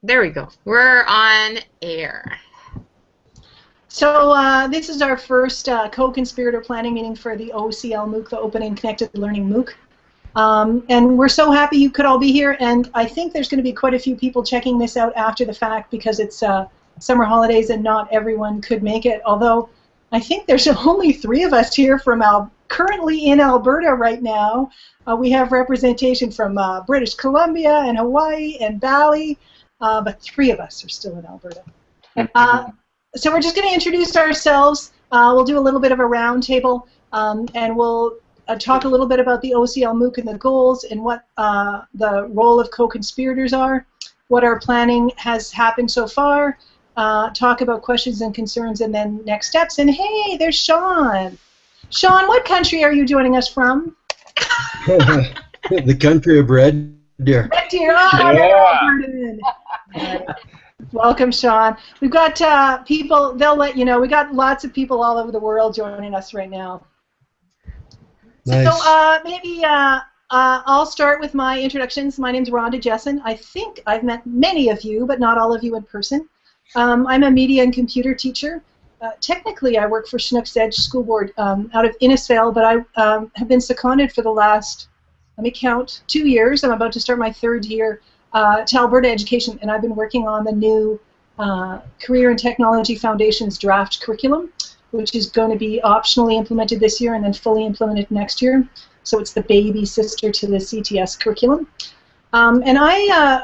There we go. We're on air. So this is our first co-conspirator planning meeting for the OCL MOOC, the Open and Connected Learning MOOC. And we're so happy you could all be here, and I think there's going to be quite a few people checking this out after the fact because it's summer holidays and not everyone could make it, although I think there's only 3 of us here from currently in Alberta right now. We have representation from British Columbia and Hawaii and Bali, but 3 of us are still in Alberta. So we're just going to introduce ourselves. We'll do a little bit of a roundtable, and we'll talk a little bit about the OCL MOOC and the goals and what the role of co-conspirators are, what our planning has happened so far, talk about questions and concerns, and then next steps. And hey, there's Sean. Sean, what country are you joining us from? The country of Red Deer. Red Deer, oh, yeah. Welcome, Sean. We've got people, they'll let you know, we got lots of people all over the world joining us right now. Nice. So maybe I'll start with my introductions. My name's Rhonda Jessen. I think I've met many of you, but not all of you in person. I'm a media and computer teacher. Technically, I work for Chinook's Edge School Board out of Innisfail, but I have been seconded for the last, let me count, 2 years. I'm about to start my 3rd year to Alberta Education, and I've been working on the new Career and Technology Foundation's draft curriculum, which is going to be optionally implemented this year and then fully implemented next year. So it's the baby sister to the CTS curriculum. And I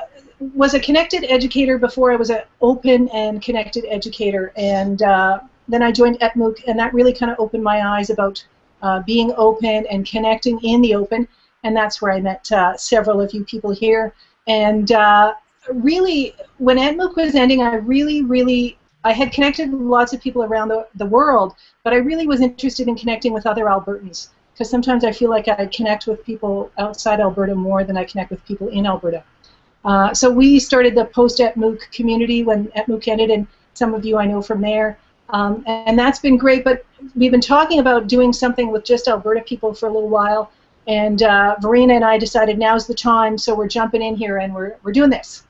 was a connected educator before I was an open and connected educator, and then I joined ETMOOC, and that really kind of opened my eyes about being open and connecting in the open, and that's where I met several of you people here. And really, when ETMOOC was ending, I had connected with lots of people around the world, but I really was interested in connecting with other Albertans, because sometimes I feel like I connect with people outside Alberta more than I connect with people in Alberta. So we started the post-ETMOOC community when ETMOOC ended, and some of you I know from there. And that's been great, but we've been talking about doing something with just Alberta people for a little while, and Verena and I decided now's the time, so we're jumping in here and we're doing this.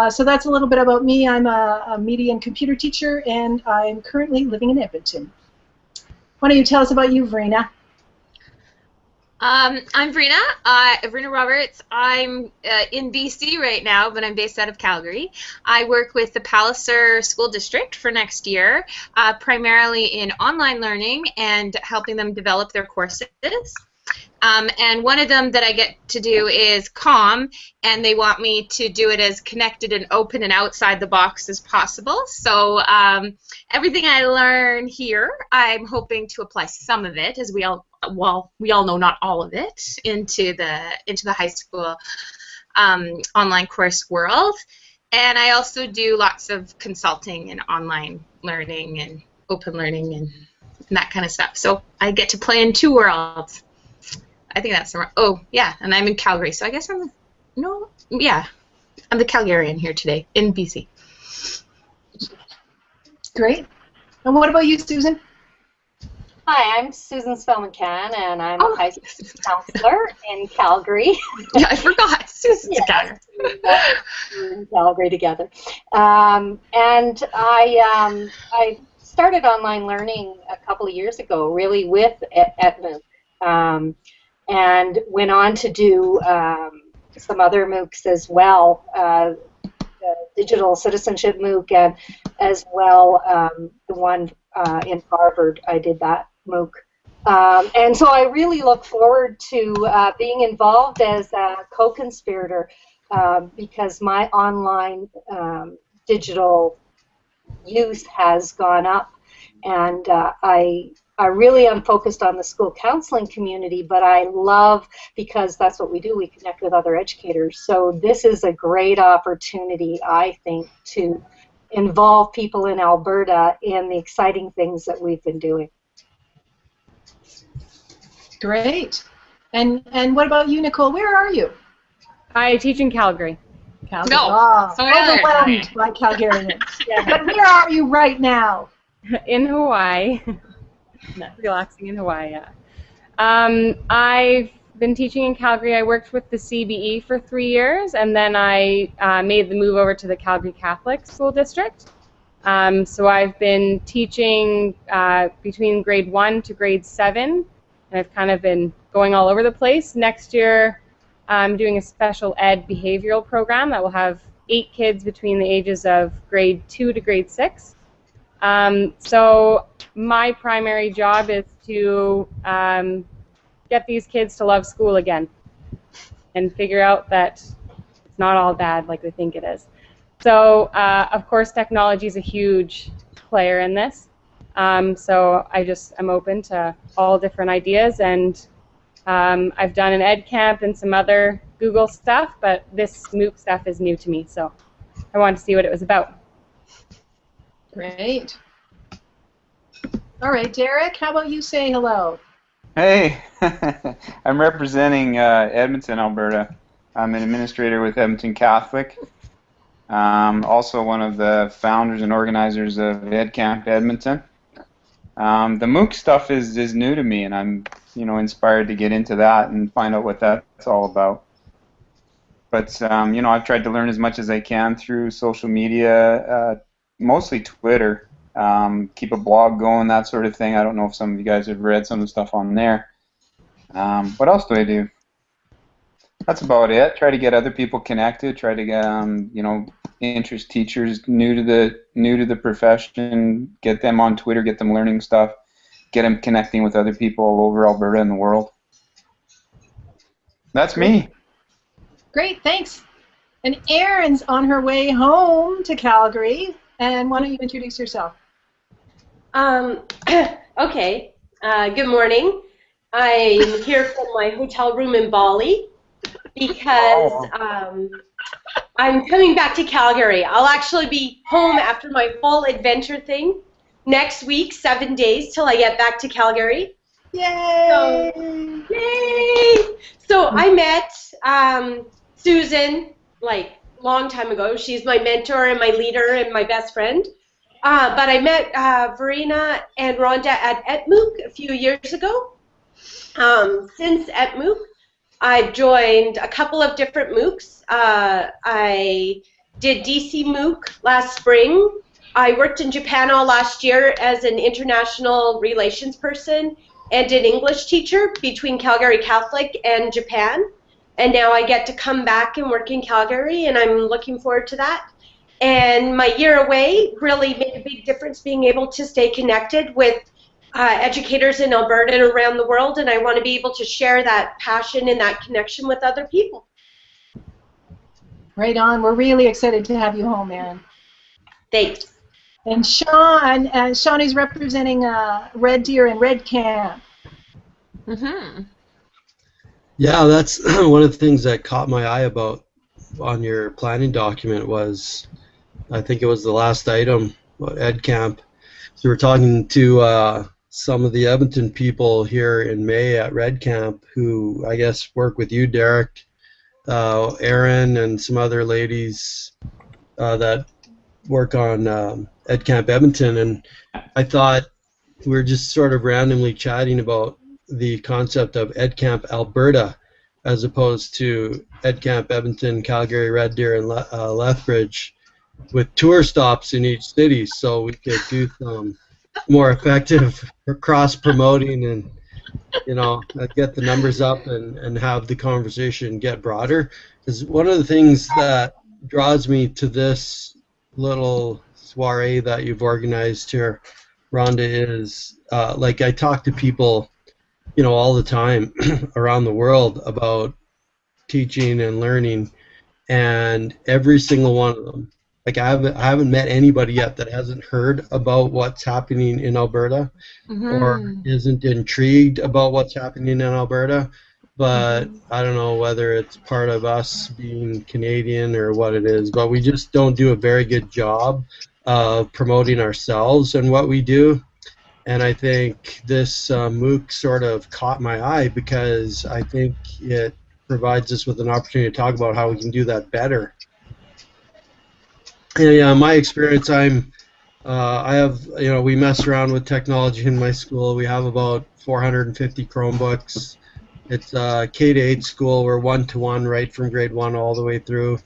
So that's a little bit about me. I'm a media and computer teacher, and I'm currently living in Edmonton. Why don't you tell us about you, Verena? I'm Verena Roberts. I'm in BC right now, but I'm based out of Calgary. I work with the Palliser School District for next year, primarily in online learning and helping them develop their courses. And one of them that I get to do is COM, and they want me to do it as connected and open and outside the box as possible. So everything I learn here, I'm hoping to apply some of it, as we all know not all of it, into the high school online course world. And I also do lots of consulting and online learning and open learning and that kind of stuff. So I get to play in 2 worlds. I think that's the right. Oh, yeah, and I'm in Calgary, so I guess I'm the Calgarian here today in BC. Great. And what about you, Susan? Hi, I'm Susan Spellman-Can, and I'm a high school counselor in Calgary. Yeah, I forgot. Susan's a Calgary. We're in Calgary together. And I started online learning a couple of years ago, really with ETMOOC. And went on to do some other MOOCs as well, the Digital Citizenship MOOC, and as well the one in Harvard. I did that MOOC. And so I really look forward to being involved as a co-conspirator because my online digital use has gone up, and I really am focused on the school counseling community, but I love, because that's what we do, we connect with other educators. So this is a great opportunity, I think, to involve people in Alberta in the exciting things that we've been doing. Great. And what about you, Nicole? Where are you? I teach in Calgary. Calgary. No. Overwhelmed by Calgarians. Yeah. But where are you right now? In Hawaii. Relaxing in Hawaii, yeah. I've been teaching in Calgary. I worked with the CBE for 3 years, and then I made the move over to the Calgary Catholic School District. So I've been teaching between grade 1 to grade 7, and I've kind of been going all over the place. Next year, I'm doing a special ed behavioral program that will have 8 kids between the ages of grade 2 to grade 6. So my primary job is to get these kids to love school again and figure out that it's not all bad like they think it is. So, of course, technology is a huge player in this. So I'm open to all different ideas, and I've done an ed camp and some other Google stuff, but this MOOC stuff is new to me, so I wanted to see what it was about. Great. All right, Derek, how about you say hello? Hey, I'm representing Edmonton, Alberta. I'm an administrator with Edmonton Catholic. Also one of the founders and organizers of EdCamp Edmonton. The MOOC stuff is new to me, and I'm inspired to get into that and find out what that's all about. But I've tried to learn as much as I can through social media, mostly Twitter. Keep a blog going, that sort of thing. I don't know if some of you guys have read some of the stuff on there. What else do I do? That's about it. Try to get other people connected. Try to get interest teachers new to the profession. Get them on Twitter. Get them learning stuff. Get them connecting with other people all over Alberta and the world. That's me. Great, thanks. And Erin's on her way home to Calgary. And why don't you introduce yourself? Okay. Good morning. I'm here from my hotel room in Bali because I'm coming back to Calgary. I'll actually be home after my full adventure thing next week, 7 days till I get back to Calgary. Yay! So I met Susan long time ago. She's my mentor and my leader and my best friend. But I met Verena and Rhonda at ETMOOC a few years ago. Since ETMOOC, I've joined a couple of different MOOCs. I did DC MOOC last spring. I worked in Japan all last year as an international relations person and an English teacher between Calgary Catholic and Japan. And now I get to come back and work in Calgary, and I'm looking forward to that. And my year away really made a big difference being able to stay connected with educators in Alberta and around the world, and I want to be able to share that passion and that connection with other people. Right on. We're really excited to have you home, Erin. Thanks. And Sean is representing Red Deer and Red Camp. Mm-hmm. Yeah, that's one of the things that caught my eye about on your planning document was, I think it was the last item, EdCamp. So we're talking to some of the Edmonton people here in May at Red Camp who I guess work with you, Derek, Erin, and some other ladies that work on EdCamp Edmonton. And I thought we were just sort of randomly chatting about the concept of EdCamp Alberta as opposed to EdCamp Edmonton, Calgary, Red Deer, and Lethbridge, with tour stops in each city, so we could do some more effective cross-promoting and, get the numbers up and have the conversation get broader. Because one of the things that draws me to this little soiree that you've organized here, Rhonda, is I talk to people all the time around the world about teaching and learning, and every single one of them, I haven't met anybody yet that hasn't heard about what's happening in Alberta or isn't intrigued about what's happening in Alberta, but I don't know whether it's part of us being Canadian or what it is, but we just don't do a very good job of promoting ourselves and what we do. And I think this MOOC sort of caught my eye because I think it provides us with an opportunity to talk about how we can do that better. And yeah, my experience, I have, we mess around with technology in my school. We have about 450 Chromebooks. It's a K-8 school. We're one-to-one right from grade 1 all the way through.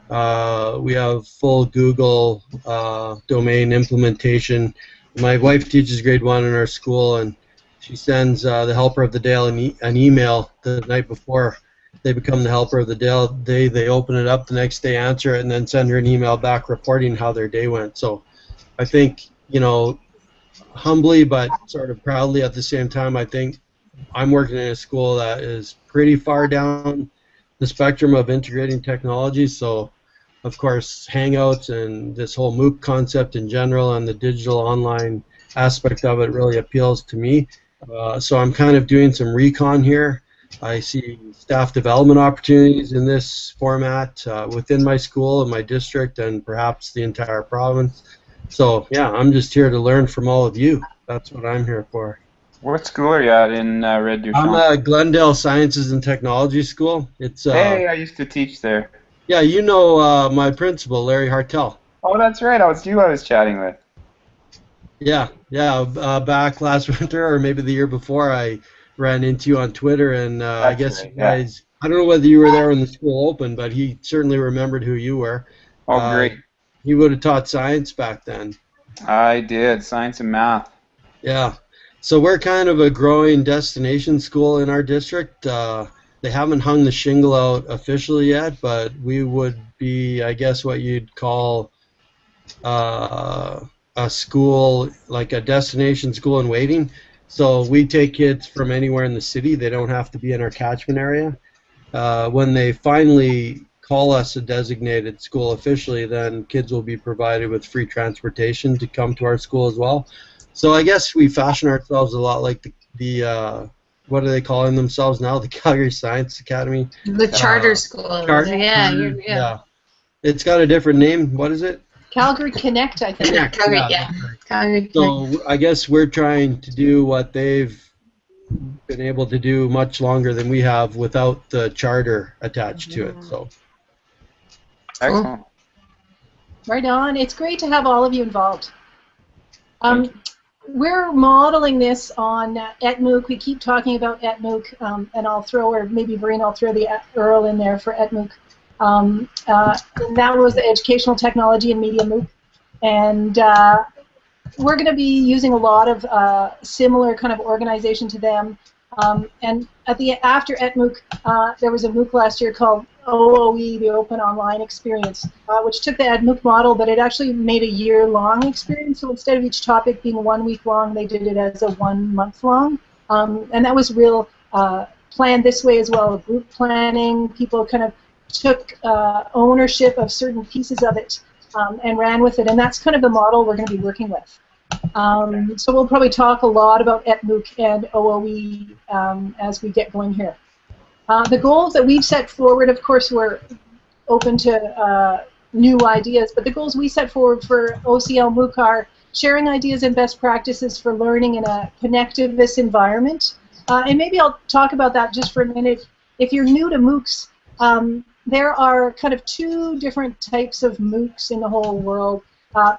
We have full Google domain implementation. My wife teaches grade 1 in our school, and she sends the helper of the day an email the night before they become the helper of the day. They open it up the next day, answer it, and then send her an email back reporting how their day went. So I think, you know, humbly but sort of proudly at the same time, I think I'm working in a school that is pretty far down the spectrum of integrating technology. So, of course, Hangouts and this whole MOOC concept in general and the digital online aspect of it really appeals to me. So I'm kind of doing some recon here. I see staff development opportunities in this format within my school and my district and perhaps the entire province. So, yeah, I'm just here to learn from all of you. That's what I'm here for. What school are you at in Red Deer? I'm at Glendale Sciences and Technology School. It's hey, I used to teach there. Yeah, you know my principal, Larry Hartel. Oh, that's right. I was chatting with. Yeah. Back last winter or maybe the year before, I ran into you on Twitter, and I guess right, you guys. Yeah. I don't know whether you were there when the school opened, but he certainly remembered who you were. Oh, great. He would have taught science back then. I did, science and math. Yeah. So we're kind of a growing destination school in our district. They haven't hung the shingle out officially yet, but we would be, I guess, what you'd call a school, like a destination school in waiting. So we take kids from anywhere in the city. They don't have to be in our catchment area. When they finally call us a designated school officially, then kids will be provided with free transportation to come to our school as well. So I guess we fashion ourselves a lot like the what are they calling themselves now? The Calgary Science Academy? The charter school. Yeah. It's got a different name. What is it? Calgary Connect, I think. Calgary, Calgary Connect. So I guess we're trying to do what they've been able to do much longer than we have without the charter attached to it. So. Excellent. Right on. It's great to have all of you involved. We're modeling this on ETMOOC. We keep talking about ETMOOC, and I'll throw, or maybe Verena, I'll throw the URL in there for ETMOOC. And that was the Educational Technology and Media MOOC. And we're going to be using a lot of similar kind of organization to them. And after ETMOOC, there was a MOOC last year called OOE, the Open Online Experience, which took the EdMOOC model, but it actually made a year-long experience. So instead of each topic being 1 week long, they did it as a 1 month long. And that was real planned this way as well, group planning. People kind of took ownership of certain pieces of it and ran with it. And that's kind of the model we're going to be working with. So we'll probably talk a lot about ETMOOC and OOE as we get going here. The goals that we've set forward, of course, we're open to new ideas, but the goals we set forward for OCL MOOC are sharing ideas and best practices for learning in a connectivist environment. And maybe I'll talk about that just for a minute. If you're new to MOOCs, there are kind of 2 different types of MOOCs in the whole world.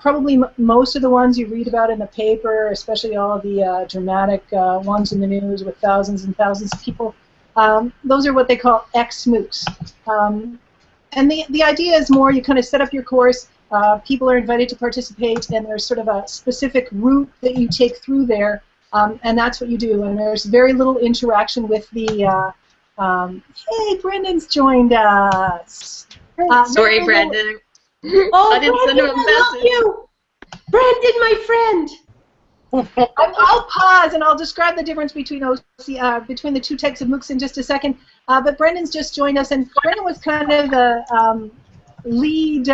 Probably most of the ones you read about in the paper, especially all the dramatic ones in the news with thousands and thousands of people, those are what they call ex-MOOCs. And the idea is more you kind of set up your course, people are invited to participate, and there's sort of a specific route that you take through there, and that's what you do. And there's very little interaction with the, hey, Brendan's joined us. Sorry, Brendan. Oh, I didn't send him a I love you. Brendan, my friend. I'll pause and I'll describe the difference between between the 2 types of MOOCs in just a second. But Brendan's just joined us, and Brendan was kind of the lead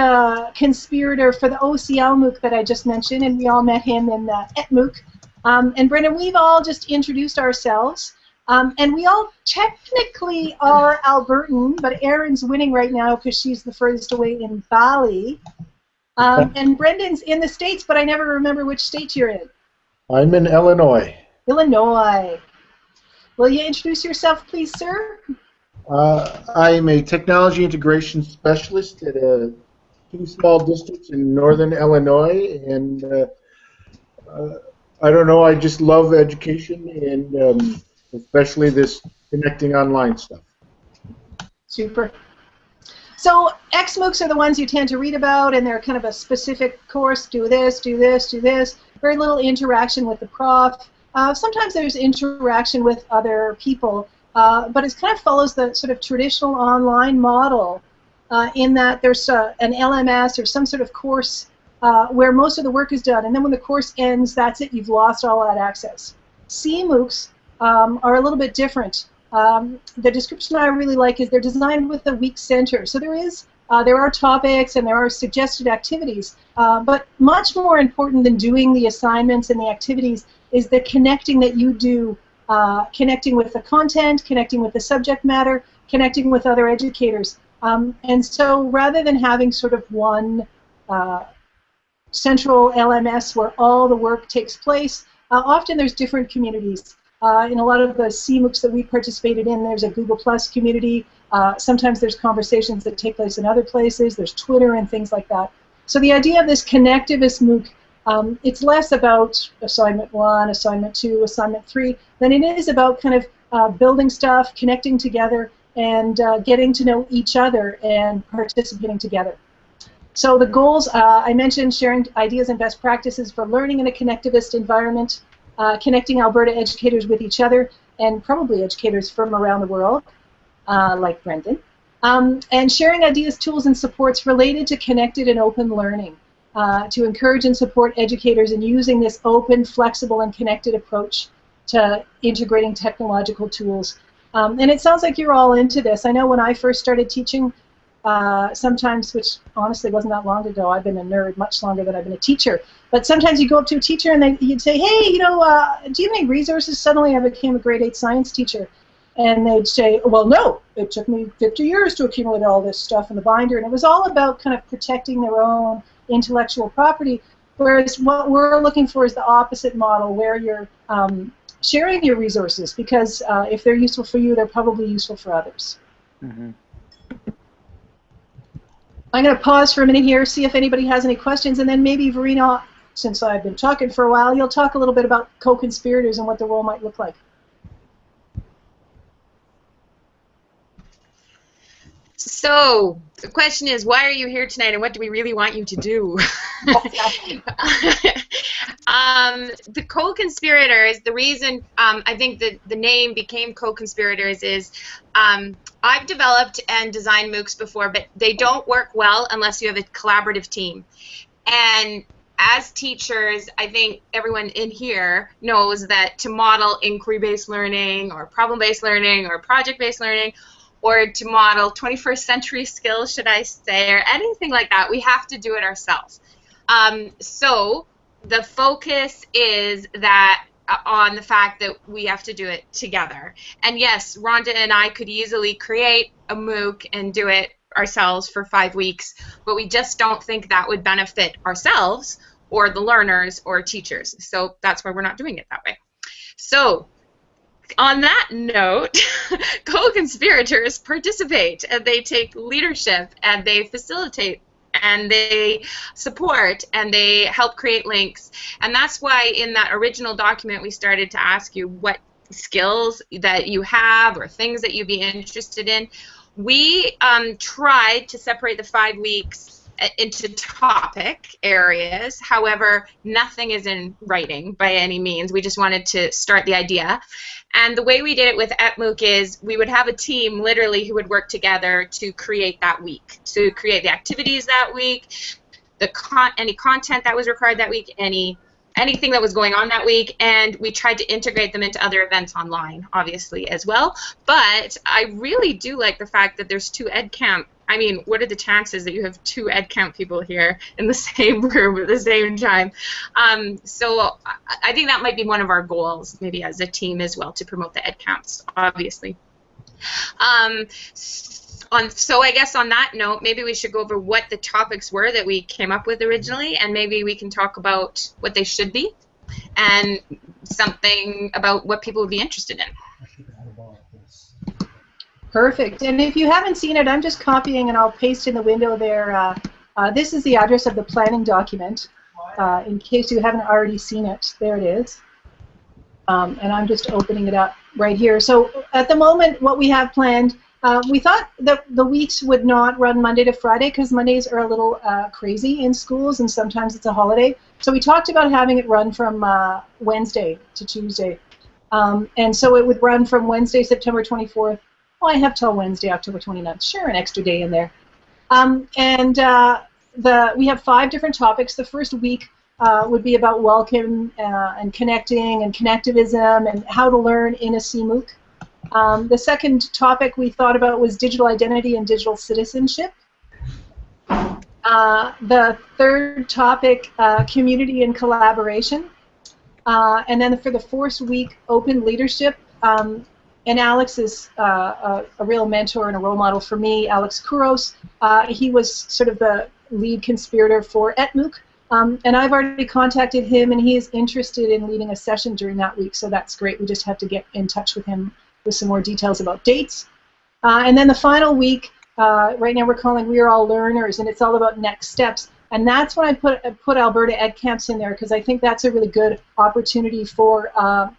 conspirator for the OCL MOOC that I just mentioned, and we all met him in ETMOOC. And Brendan, we've all just introduced ourselves. And we all technically are Albertan, but Erin's winning right now because she's the furthest away in Bali. And Brendan's in the States, but I never remember which state you're in. I'm in Illinois. Illinois. Will you introduce yourself, please, sir? I'm a technology integration specialist at 2 small districts in northern Illinois, and I don't know, I just love education, and especially this connecting online stuff. Super. So XMOOCs are the ones you tend to read about, and they're kind of a specific course, do this, do this, do this. Very little interaction with the prof. Sometimes there's interaction with other people, but it kind of follows the sort of traditional online model in that there's an LMS or some sort of course where most of the work is done, and then when the course ends, that's it, you've lost all that access. CMOOCs are a little bit different. The description I really like is they're designed with a weak center. So there are topics and there are suggested activities, but much more important than doing the assignments and the activities is the connecting that you do, connecting with the content, connecting with the subject matter, connecting with other educators. And so rather than having sort of one central LMS where all the work takes place, often there's different communities. In a lot of the CMOOCs that we participated in, there's a Google Plus community. Sometimes there's conversations that take place in other places. There's Twitter and things like that. So the idea of this connectivist MOOC, it's less about assignment 1, assignment 2, assignment 3, than it is about kind of building stuff, connecting together, and getting to know each other and participating together. So the goals, I mentioned sharing ideas and best practices for learning in a connectivist environment, connecting Alberta educators with each other, and probably educators from around the world, like Brendan, and sharing ideas, tools, and supports related to connected and open learning to encourage and support educators in using this open, flexible, and connected approach to integrating technological tools. And it sounds like you're all into this. I know when I first started teaching, sometimes, which honestly wasn't that long ago, I've been a nerd much longer than I've been a teacher, but sometimes you go up to a teacher and you'd say, hey, you know, do you have any resources? Suddenly I became a grade 8 science teacher. And they'd say, well, no, it took me 50 years to accumulate all this stuff in the binder. And it was all about kind of protecting their own intellectual property, whereas what we're looking for is the opposite model, where you're sharing your resources, because if they're useful for you, they're probably useful for others. Mm-hmm. I'm going to pause for a minute here, see if anybody has any questions, and then maybe Verena, since I've been talking for a while, you'll talk a little bit about co-conspirators and what the role might look like. So, the question is, why are you here tonight, and what do we really want you to do? The co-conspirators, the reason I think that the name became co-conspirators is I've developed and designed MOOCs before, but they don't work well unless you have a collaborative team. And as teachers, I think everyone in here knows that to model inquiry-based learning or problem-based learning or project-based learning, or to model 21st century skills, should I say, or anything like that, we have to do it ourselves. So the focus is that on the fact that we have to do it together. And yes, Rhonda and I could easily create a MOOC and do it ourselves for 5 weeks, but we just don't think that would benefit ourselves or the learners or teachers. So that's why we're not doing it that way. So on that note, co-conspirators participate, and they take leadership, and they facilitate, and they support, and they help create links. And that's why in that original document we started to ask you what skills that you have or things that you'd be interested in. We tried to separate the 5 weeks into topic areas. However, nothing is in writing by any means. We just wanted to start the idea. And the way we did it with ETMOOC is we would have a team literally who would work together to create that week, to create the activities that week, any content that was required that week, anything that was going on that week, and we tried to integrate them into other events online, obviously, as well. But I really do like the fact that there's 2 EdCamp. I mean, what are the chances that you have 2 EdCamp people here in the same room at the same time? So I think that might be one of our goals, maybe as a team as well, to promote the EdCamps, obviously. So I guess on that note, maybe we should go over what the topics were that we came up with originally, and maybe we can talk about what they should be, and something about what people would be interested in. Perfect. And if you haven't seen it, I'm just copying and I'll paste in the window there. This is the address of the planning document, in case you haven't already seen it. There it is. And I'm just opening it up right here. So at the moment, what we have planned, we thought that the weeks would not run Monday to Friday because Mondays are a little crazy in schools and sometimes it's a holiday. So we talked about having it run from Wednesday to Tuesday. And so it would run from Wednesday, September 24th. Well, I have till Wednesday, October 29th. Sure, an extra day in there. We have 5 different topics. The first week would be about welcome and connecting and connectivism and how to learn in a CMOOC. The second topic we thought about was digital identity and digital citizenship. The third topic, community and collaboration. And then for the fourth week, open leadership. And Alex is a real mentor and a role model for me, Alex Kouros. He was sort of the lead conspirator for ETMOOC. And I've already contacted him, and he is interested in leading a session during that week, so that's great. We just have to get in touch with him with some more details about dates. And then the final week, right now we're calling We Are All Learners, and it's all about next steps. And that's when I put Alberta Ed Camps in there, because I think that's a really good opportunity for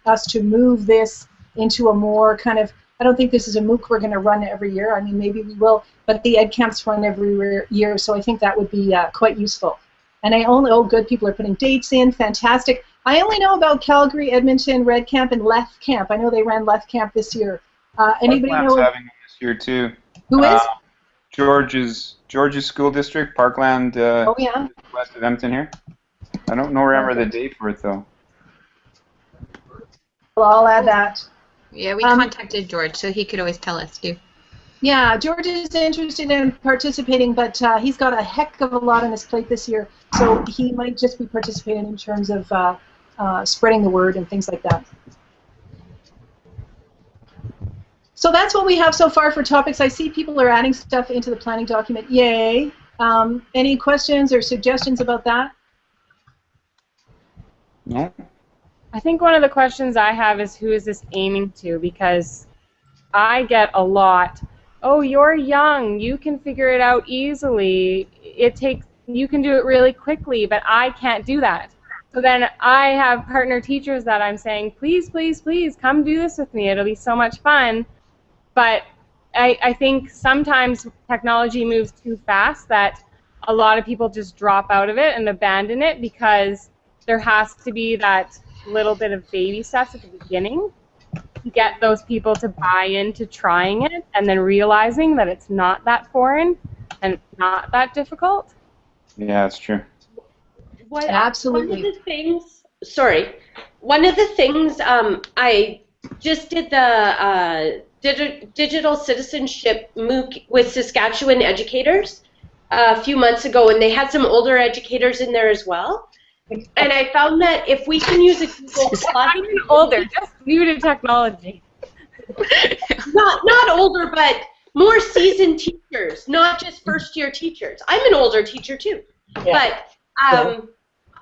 us to move this into a more kind of, I don't think this is a MOOC we're going to run every year. I mean, maybe we will, but the Ed Camps run every year, so I think that would be quite useful. And good, people are putting dates in, fantastic. I only know about Calgary, Edmonton, Red Camp, and Leth Camp. I know they ran Leth Camp this year. Anybody know? Having them this year too. Who is? George's school district, Parkland, oh, yeah. West of Edmonton here. I don't remember the date for it though. Well, I'll add that. Yeah, we contacted George, so he could always tell us too. Yeah, George is interested in participating, but he's got a heck of a lot on his plate this year, so he might just be participating in terms of spreading the word and things like that. So that's what we have so far for topics. I see people are adding stuff into the planning document. Yay. Any questions or suggestions about that? No. I think one of the questions I have is who is this aiming to, because I get a lot, oh, you're young, you can figure it out easily, you can do it really quickly, but I can't do that. So then I have partner teachers that I'm saying, please, please, please, come do this with me, it'll be so much fun. But I think sometimes technology moves too fast that a lot of people just drop out of it and abandon it because there has to be that little bit of baby steps at the beginning to get those people to buy into trying it and then realizing that it's not that foreign and not that difficult. Yeah, that's true. Absolutely. One of the things, I just did the digital citizenship MOOC with Saskatchewan educators a few months ago, and they had some older educators in there as well. And I found that if we can use a Google Plus, not even older, just new to technology. not older, but more seasoned teachers, not just first-year teachers. I'm an older teacher too, but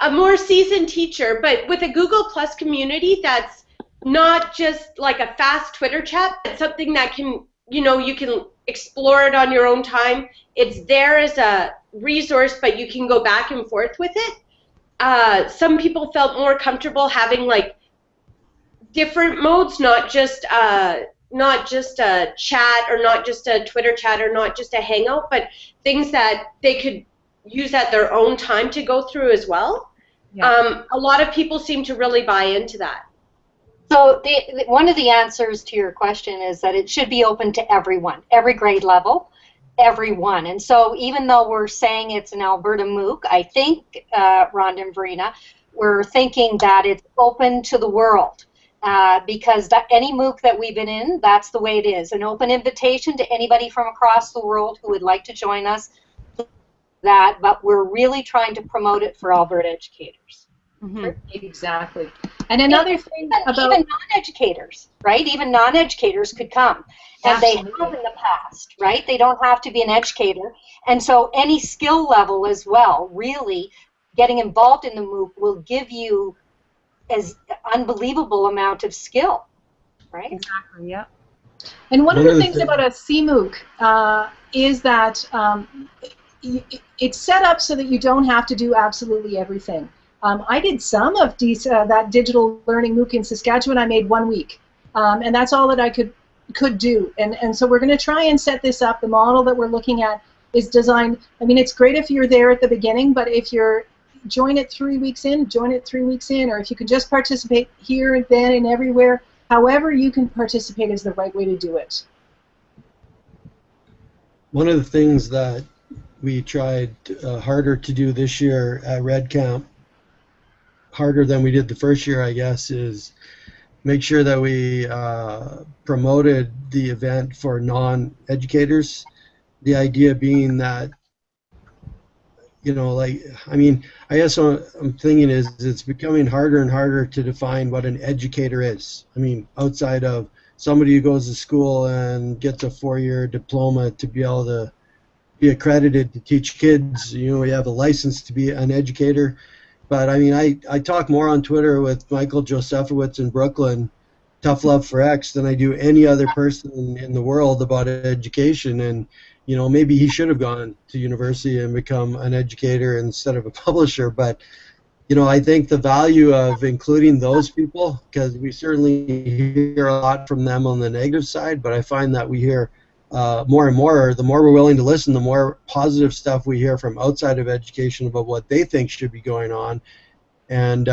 a more seasoned teacher, but with a Google Plus community that's not just like a fast Twitter chat, but something that can, you can explore it on your own time. It's there as a resource, but you can go back and forth with it. Some people felt more comfortable having like different modes, not just a chat or not just a Twitter chat or not just a hangout, but things that they could use at their own time to go through as well. Yeah. A lot of people seem to really buy into that. So one of the answers to your question is that it should be open to everyone, every grade level. Everyone. And so even though we're saying it's an Alberta MOOC, I think, Rhonda and Verena, we're thinking that it's open to the world because any MOOC that we've been in, that's the way it is. An open invitation to anybody from across the world who would like to join us, but we're really trying to promote it for Alberta educators. Mm-hmm. Exactly. And another thing about even non-educators, right? Even non-educators could come, and Absolutely. They have in the past, right? They don't have to be an educator, and so any skill level as well. Really, getting involved in the MOOC will give you an unbelievable amount of skill, right? Exactly. Yeah. And one of the things about a CMOOC is that it's set up so that you don't have to do absolutely everything. I did some of that digital learning MOOC in Saskatchewan. I made 1 week, and that's all that I could do. And so we're going to try and set this up. The model that we're looking at is designed. I mean, it's great if you're there at the beginning, but if you're join it 3 weeks in, join it 3 weeks in, or if you can just participate here and then and everywhere, however you can participate is the right way to do it. One of the things that we tried harder to do this year at Red Camp, harder than we did the first year, I guess, is make sure that we promoted the event for non-educators. The idea being that, you know, like, I mean, I guess what I'm thinking is it's becoming harder and harder to define what an educator is. I mean, outside of somebody who goes to school and gets a 4-year diploma to be able to be accredited to teach kids, you know, you have a license to be an educator. But I mean, I talk more on Twitter with Michael Josefowitz in Brooklyn, Tough Love for X, than I do any other person in the world about education. And, you know, maybe he should have gone to university and become an educator instead of a publisher. But, you know, I think the value of including those people, because we certainly hear a lot from them on the negative side, but I find that we hear more and more, the more we're willing to listen, the more positive stuff we hear from outside of education about what they think should be going on. And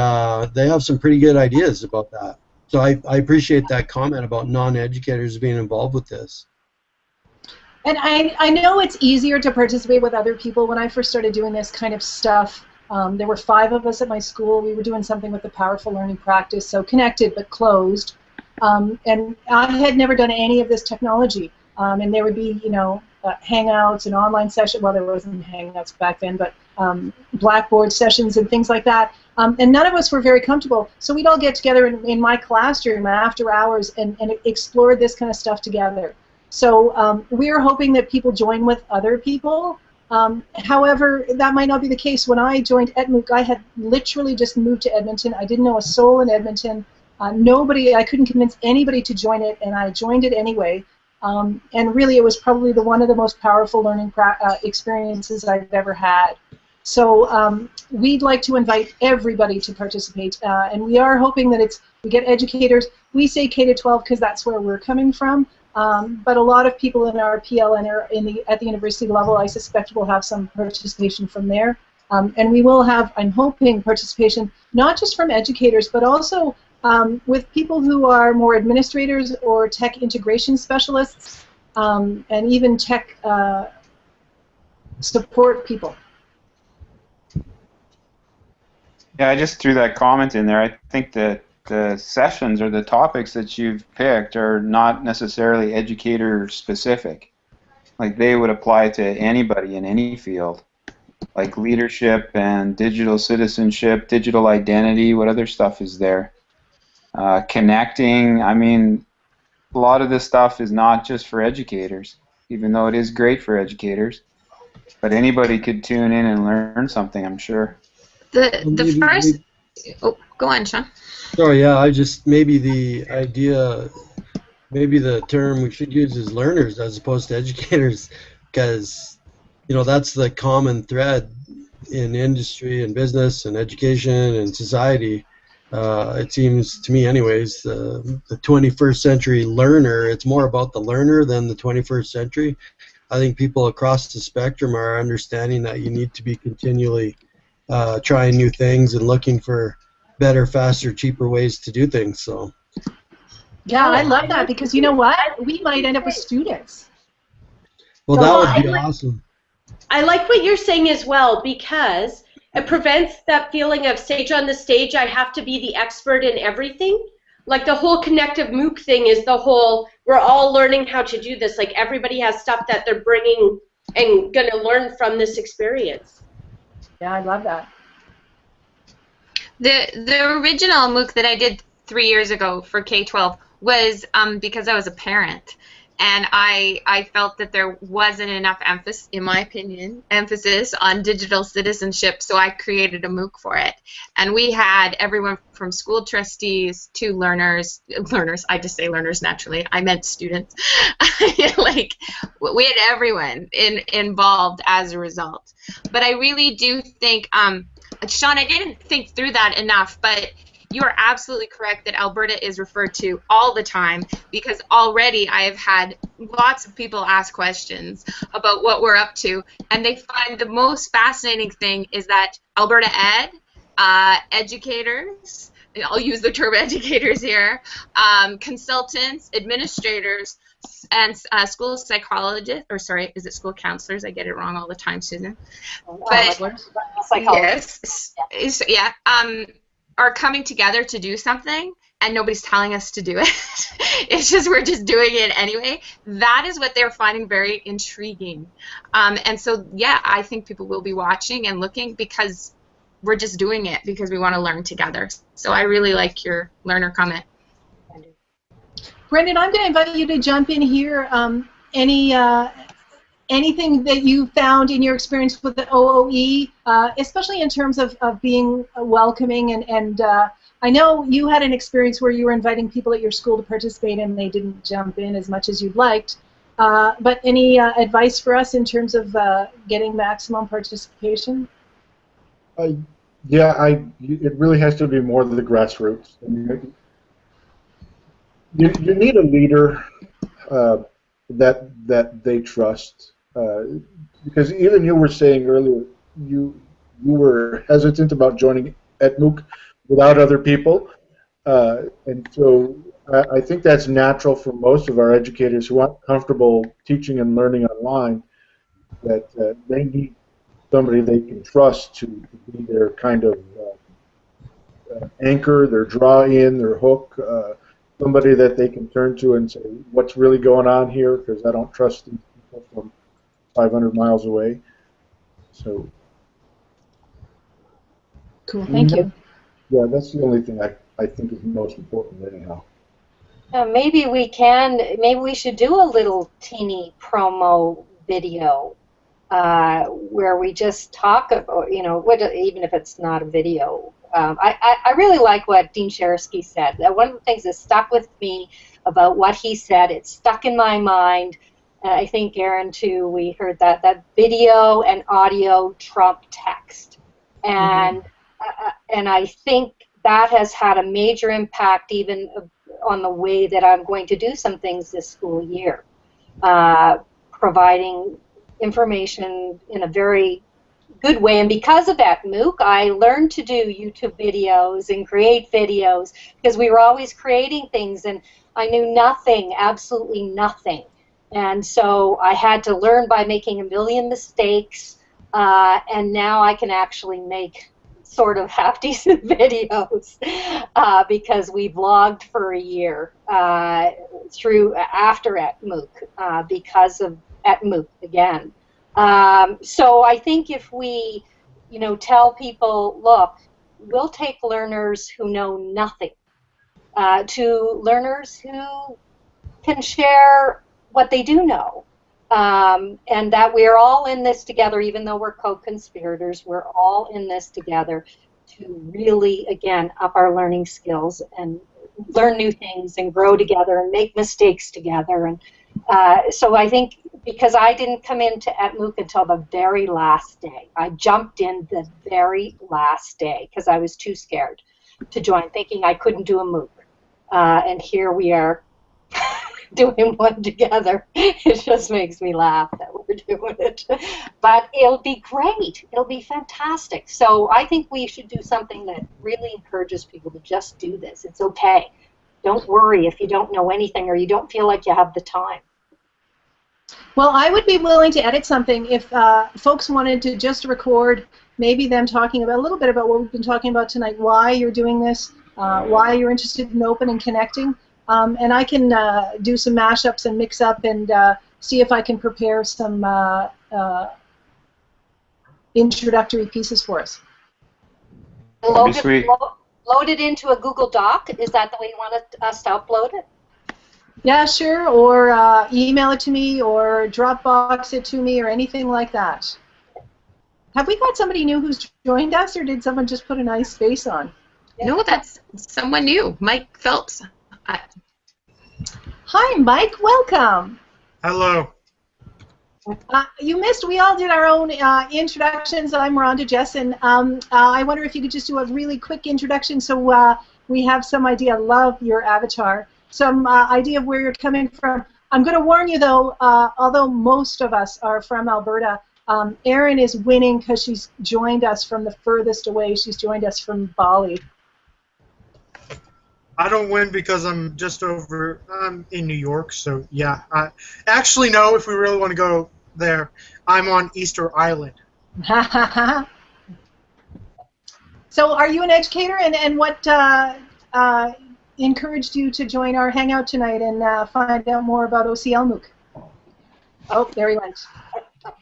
they have some pretty good ideas about that. So I appreciate that comment about non-educators being involved with this. And I know it's easier to participate with other people. When I first started doing this kind of stuff, there were 5 of us at my school. We were doing something with the Powerful Learning Practice, so connected but closed. And I had never done any of this technology. And there would be, you know, Hangouts and online sessions. Well, there wasn't Hangouts back then, but Blackboard sessions and things like that. And none of us were very comfortable. So we'd all get together in my classroom after hours and explore this kind of stuff together. So we're hoping that people join with other people. However, that might not be the case. When I joined EdMOOC, I had literally just moved to Edmonton. I didn't know a soul in Edmonton. I couldn't convince anybody to join it, and I joined it anyway. And really, it was probably one of the most powerful learning experiences I've ever had. So we'd like to invite everybody to participate, and we are hoping that we get educators. We say K-12 because that's where we're coming from, but a lot of people in our PLN or at the university level, I suspect will have some participation from there. And we will have, I'm hoping, participation not just from educators, but also with people who are more administrators or tech integration specialists, and even tech support people. Yeah, I just threw that comment in there. I think that the sessions or the topics that you've picked are not necessarily educator specific. Like, they would apply to anybody in any field. Like leadership and digital citizenship, digital identity, what other stuff is there? Connecting. I mean, a lot of this stuff is not just for educators, even though it is great for educators. But anybody could tune in and learn something, I'm sure. The first... Oh, go on, Sean. Sorry, yeah, maybe the idea, maybe the term we should use is learners as opposed to educators, because, you know, that's the common thread in industry and business and education and society. It seems to me anyways, the 21st century learner, it's more about the learner than the 21st century. I think people across the spectrum are understanding that you need to be continually trying new things and looking for better, faster, cheaper ways to do things. So yeah, I love that, because you know what? We might end up with students. Well, that would be awesome. I like what you're saying as well, because it prevents that feeling of sage on the stage, I have to be the expert in everything. Like the whole connective MOOC thing is the whole, we're all learning how to do this. Like everybody has stuff that they're bringing and going to learn from this experience. Yeah, I love that. The original MOOC that I did 3 years ago for K-12 was because I was a parent. And I felt that there wasn't enough emphasis, in my opinion, on digital citizenship, so I created a MOOC for it. And we had everyone from school trustees to learners, I just say learners naturally, I meant students. Like, we had everyone involved as a result. But I really do think Sean, I didn't think through that enough, but you are absolutely correct that Alberta is referred to all the time, because already I have had lots of people ask questions about what we're up to, and they find the most fascinating thing is that Alberta Ed, educators, I'll use the term educators here, consultants, administrators, and school psychologists, or sorry, is it school counselors? I get it wrong all the time, Susan. But yes, yeah, are coming together to do something, and nobody's telling us to do it. It's just we're just doing it anyway. That is what they're finding very intriguing, and so yeah, I think people will be watching and looking because we're just doing it because we want to learn together. So I really like your learner comment. Brendan, I'm going to invite you to jump in here. Anything that you found in your experience with the OOE, especially in terms of being welcoming, and I know you had an experience where you were inviting people at your school to participate and they didn't jump in as much as you'd liked. But any advice for us in terms of getting maximum participation? Yeah, it really has to be more than the grassroots. You need a leader that they trust, because even you were saying earlier you were hesitant about joining ETMOOC without other people, and so I think that's natural for most of our educators who aren't comfortable teaching and learning online, that they need somebody they can trust to be their kind of anchor, their draw-in, their hook, somebody that they can turn to and say, what's really going on here, because I don't trust these people from 500 miles away. So, cool, thank you. Yeah, that's the only thing I think is most important anyhow. Maybe we should do a little teeny promo video where we just talk about, even if it's not a video. I really like what Dean Sharski said. One of the things that stuck with me about what he said, it stuck in my mind. I think, Aaron, too, we heard that video and audio trump text. And, and I think that has had a major impact even on the way that I'm going to do some things this school year, providing information in a very good way. And because of that, MOOC, I learned to do YouTube videos and create videos because we were always creating things and I knew nothing, absolutely nothing. And so I had to learn by making a million mistakes, and now I can actually make sort of half-decent videos because we vlogged for a year after ETMOOC because of ETMOOC again. So I think if we, tell people, look, we'll take learners who know nothing to learners who can share what they do know, and that we're all in this together, even though we're co-conspirators, we're all in this together to really, again, up our learning skills and learn new things and grow together and make mistakes together. And so I think because I didn't come into ETMOOC until the very last day. I jumped in the very last day because I was too scared to join, thinking I couldn't do a MOOC. And here we are doing one together. It just makes me laugh that we're doing it. But it'll be great. It'll be fantastic. So I think we should do something that really encourages people to just do this. It's okay. Don't worry if you don't know anything or you don't feel like you have the time. Well, I would be willing to edit something if folks wanted to just record maybe them talking about a little bit about what we've been talking about tonight, why you're doing this, why you're interested in open and connecting. And I can do some mashups and mix up and see if I can prepare some introductory pieces for us. That'd be sweet. Load it into a Google Doc. Is that the way you want us to upload it? Yeah, sure. Or email it to me or Dropbox it to me or anything like that. Have we got somebody new who's joined us, or did someone just put a nice face on? No, that's someone new. Mike Phelps. Hi, Mike. Welcome. Hello. You missed, we all did our own introductions. I'm Rhonda Jessen. I wonder if you could just do a really quick introduction so we have some idea. Love your avatar. Some idea of where you're coming from. I'm going to warn you, though, although most of us are from Alberta, Erin is winning because she's joined us from the furthest away. She's joined us from Bali. I don't win because I'm just over. I'm in New York, so yeah. Actually, no. If we really want to go there, I'm on Easter Island. So, are you an educator, and what encouraged you to join our hangout tonight and find out more about OCL MOOC? Oh, there he went.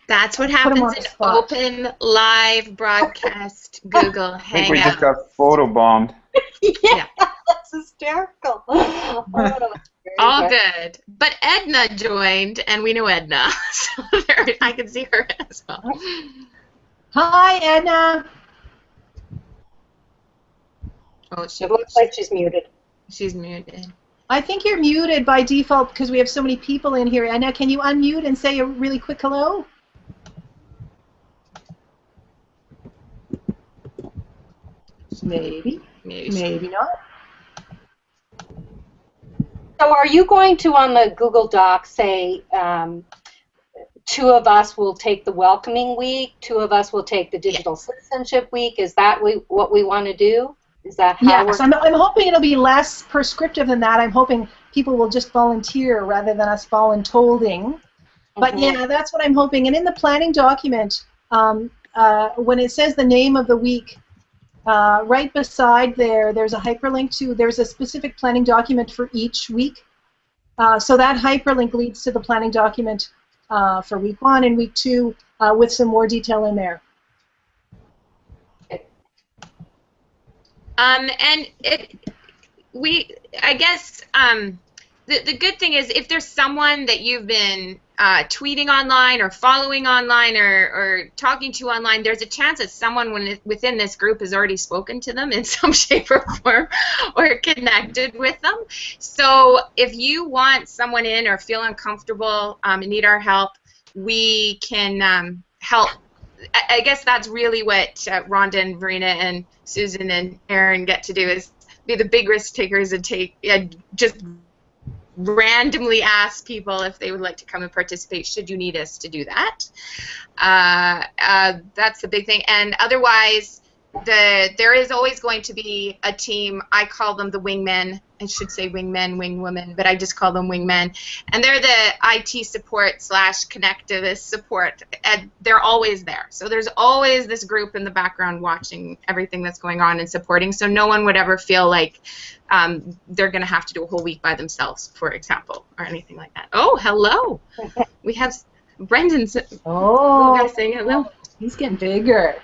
That's what happens in open live broadcast Google Hangout. I think we just got photobombed. Yeah, that's hysterical. All good. But Edna joined, and we know Edna, so I can see her as well. Hi, Edna. Oh, It looks like she's muted. She's muted. I think you're muted by default because we have so many people in here. Edna, can you unmute and say a really quick hello? Maybe. Maybe not. So are you going to, on the Google Doc, say two of us will take the welcoming week, two of us will take the digital citizenship week? Is that what we want to do? Is that how yes, I'm hoping it'll be less prescriptive than that. I'm hoping people will just volunteer rather than us voluntolding. But yeah, that's what I'm hoping. And in the planning document, when it says the name of the week, right beside there's a hyperlink to, there's a specific planning document for each week. So that hyperlink leads to the planning document for week 1 and week 2 with some more detail in there. And I guess the good thing is if there's someone that you've been tweeting online or following online or talking to online, there's a chance that someone within this group has already spoken to them in some shape or form or connected with them. So if you want someone in or feel uncomfortable and need our help, we can help. I guess that's really what Rhonda and Verena and Susan and Erin get to do, is be the big risk takers and just randomly ask people if they would like to come and participate should you need us to do that. That's the big thing. And otherwise, there is always going to be a team. I call them the wingmen. I should say wingmen, wingwomen, but I just call them wingmen. And they're the IT support / connectivist support. And they're always there. So there's always this group in the background watching everything that's going on and supporting. So no one would ever feel like they're going to have to do a whole week by themselves, for example, or anything like that. Oh, hello. We have Brendan. Oh, saying hello. He's getting bigger.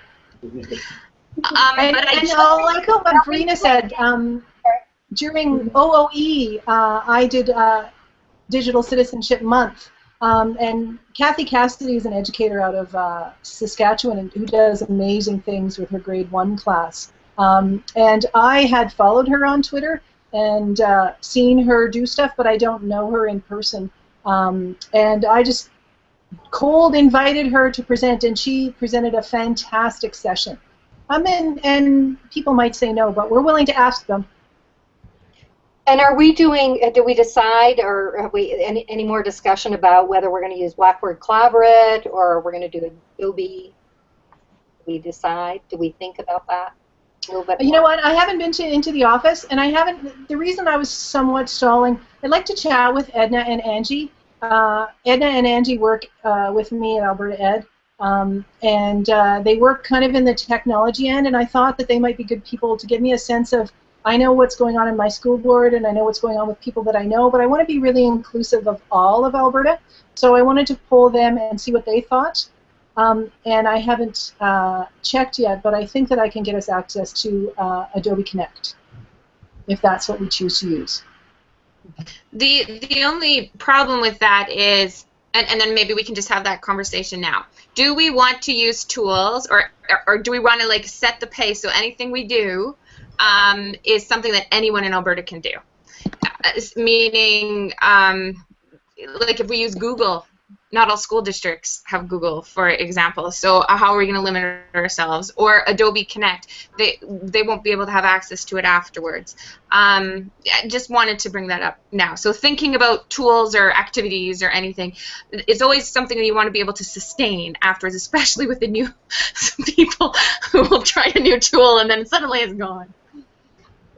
But I like what Verena said. During OOE, I did Digital Citizenship Month, and Kathy Cassidy is an educator out of Saskatchewan and who does amazing things with her grade 1 class. And I had followed her on Twitter and seen her do stuff, but I don't know her in person. And I just cold invited her to present, and she presented a fantastic session. And people might say no, but we're willing to ask them. And are we doing, do we decide, or have we any more discussion about whether we're going to use Blackboard Collaborate or we're going to do Adobe? Do we decide? Do we think about that a little bit? You know what? I haven't been into the office, and I haven't. The reason I was somewhat stalling, I'd like to chat with Edna and Angie. Edna and Angie work with me at Alberta Ed, and they work kind of in the technology end, and I thought that they might be good people to give me a sense of, I know what's going on in my school board, and I know what's going on with people that I know, but I want to be really inclusive of all of Alberta, so I wanted to poll them and see what they thought. And I haven't checked yet, but I think that I can get us access to Adobe Connect, if that's what we choose to use. The only problem with that is, and then maybe we can just have that conversation now. Do we want to use tools, or do we want to like set the pace so anything we do is something that anyone in Alberta can do? Meaning, like if we use Google, not all school districts have Google, for example. So how are we going to limit ourselves? Or Adobe Connect, they won't be able to have access to it afterwards. I just wanted to bring that up now. So thinking about tools or activities or anything, it's always something that you want to be able to sustain afterwards, especially with the new people who will try a new tool and then suddenly it's gone.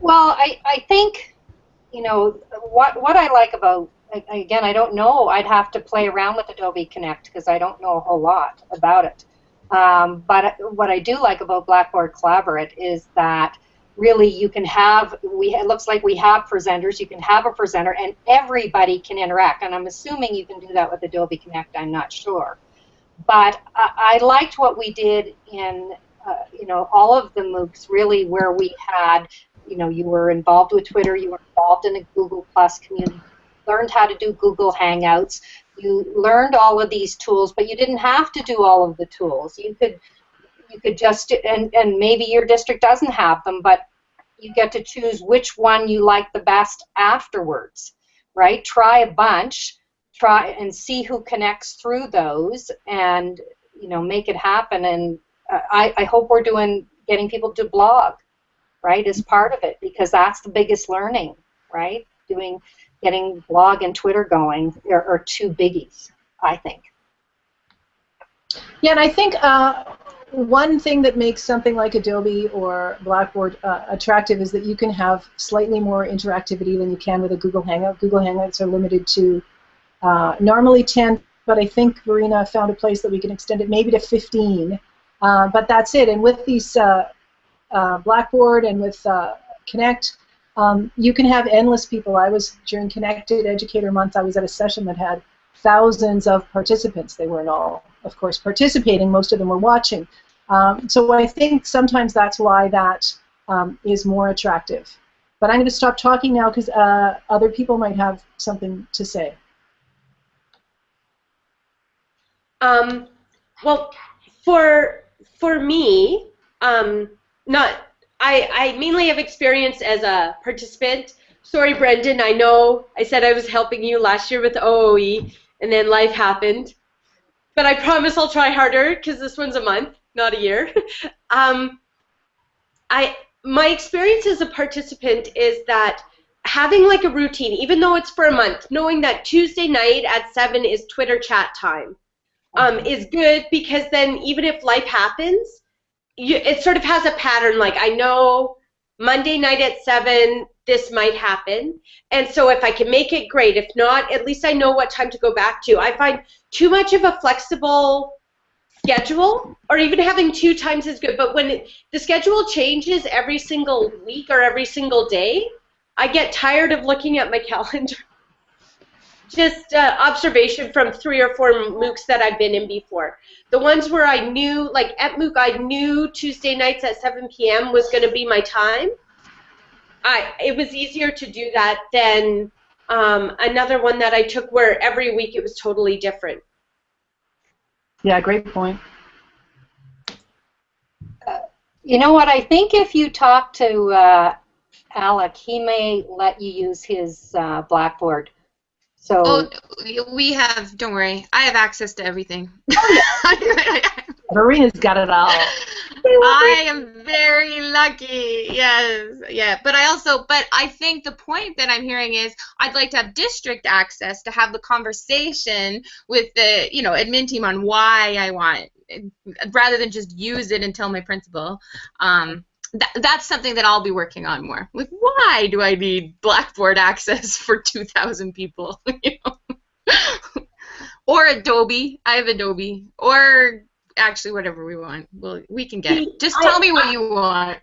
Well, I think, you know, what I like about, again, I don't know. I'd have to play around with Adobe Connect because I don't know a whole lot about it. But what I do like about Blackboard Collaborate is that really you can have, it looks like we have presenters, you can have a presenter and everybody can interact. And I'm assuming you can do that with Adobe Connect, I'm not sure. But I liked what we did in, you know, all of the MOOCs really where we had, you know, you were involved with Twitter, you were involved in a Google Plus community, learned how to do Google Hangouts, you learned all of these tools, but you didn't have to do all of the tools. You could just, and maybe your district doesn't have them, but you get to choose which one you like the best afterwards, right? Try a bunch, try and see who connects through those, and, you know, make it happen. And I hope we're getting people to blog, right, as part of it, because that's the biggest learning, right? Getting blog and Twitter going are two biggies, I think. Yeah, and I think one thing that makes something like Adobe or Blackboard attractive is that you can have slightly more interactivity than you can with a Google Hangout. Google Hangouts are limited to normally 10, but I think Verena found a place that we can extend it maybe to 15. But that's it. And with these Blackboard and with Connect, you can have endless people. During Connected Educator Month, I was at a session that had thousands of participants. They weren't all, of course, participating. Most of them were watching. So I think sometimes that's why that is more attractive. But I'm going to stop talking now because other people might have something to say. Well, for me, I mainly have experience as a participant. Sorry, Brendan, I know I said I was helping you last year with OOE, and then life happened. But I promise I'll try harder, because this one's a month, not a year. My experience as a participant is that having like a routine, even though it's for a month, knowing that Tuesday night at 7 is Twitter chat time, is good, because then even if life happens, it sort of has a pattern. Like, I know Monday night at 7 this might happen, and so if I can make it, great. If not, at least I know what time to go back to. I find too much of a flexible schedule, or even having 2 times is good, but when the schedule changes every single week or every single day, I get tired of looking at my calendar. Just observation from 3 or 4 MOOCs that I've been in before. The ones where I knew, like at MOOC, I knew Tuesday nights at 7 p.m. was going to be my time. It was easier to do that than another one that I took where every week it was totally different. Yeah, great point. You know what? I think if you talk to Alec, he may let you use his Blackboard. So. Oh, we have, don't worry, I have access to everything. Verena's got it all. I am very lucky, yes, yeah. But I think the point that I'm hearing is I'd like to have district access to have the conversation with the, you know, admin team on why I want it, rather than just use it and tell my principal. That's something that I'll be working on more. Like, why do I need Blackboard access for 2,000 people? You know? Or Adobe. I have Adobe. Or actually, whatever we want. Well, we can get it. Just tell me what you want.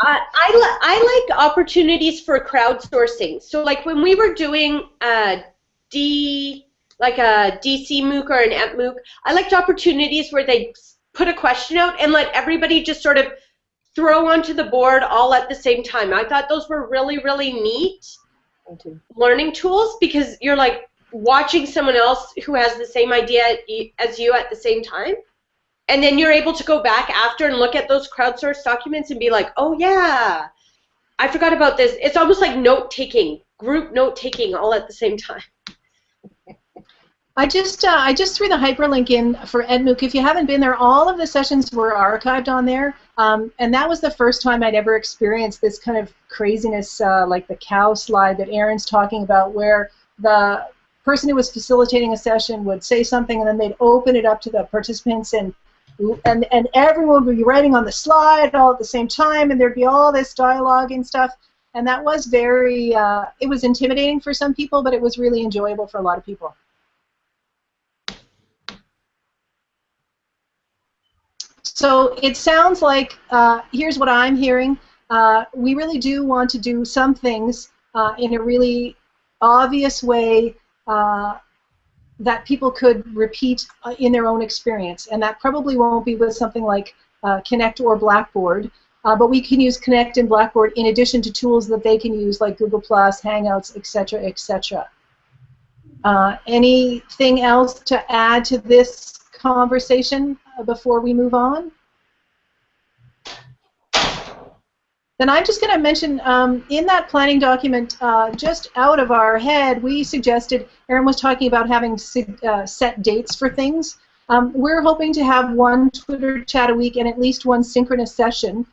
I like opportunities for crowdsourcing. So, like when we were doing a DC MOOC or an EMP MOOC, I liked opportunities where they put a question out and let everybody just sort of throw onto the board all at the same time. I thought those were really, really neat learning tools, because you're like watching someone else who has the same idea as you at the same time. And then you're able to go back after and look at those crowdsourced documents and be like, oh yeah, I forgot about this. It's almost like note-taking, group note-taking all at the same time. I just threw the hyperlink in for EdMOOC. If you haven't been there, all of the sessions were archived on there, and that was the first time I'd ever experienced this kind of craziness, like the cow slide that Aaron's talking about, where the person who was facilitating a session would say something, and then they'd open it up to the participants, and everyone would be writing on the slide all at the same time, and there'd be all this dialogue and stuff, and that was very, it was intimidating for some people, but it was really enjoyable for a lot of people. So it sounds like, here's what I'm hearing, we really do want to do some things in a really obvious way that people could repeat in their own experience, and that probably won't be with something like Connect or Blackboard, but we can use Connect and Blackboard in addition to tools that they can use like Google+, Hangouts, etc., etc. Anything else to add to this conversation before we move on? Then I'm just going to mention, in that planning document, just out of our head, we suggested, Erin was talking about having set dates for things. We're hoping to have one Twitter chat a week and at least one synchronous session,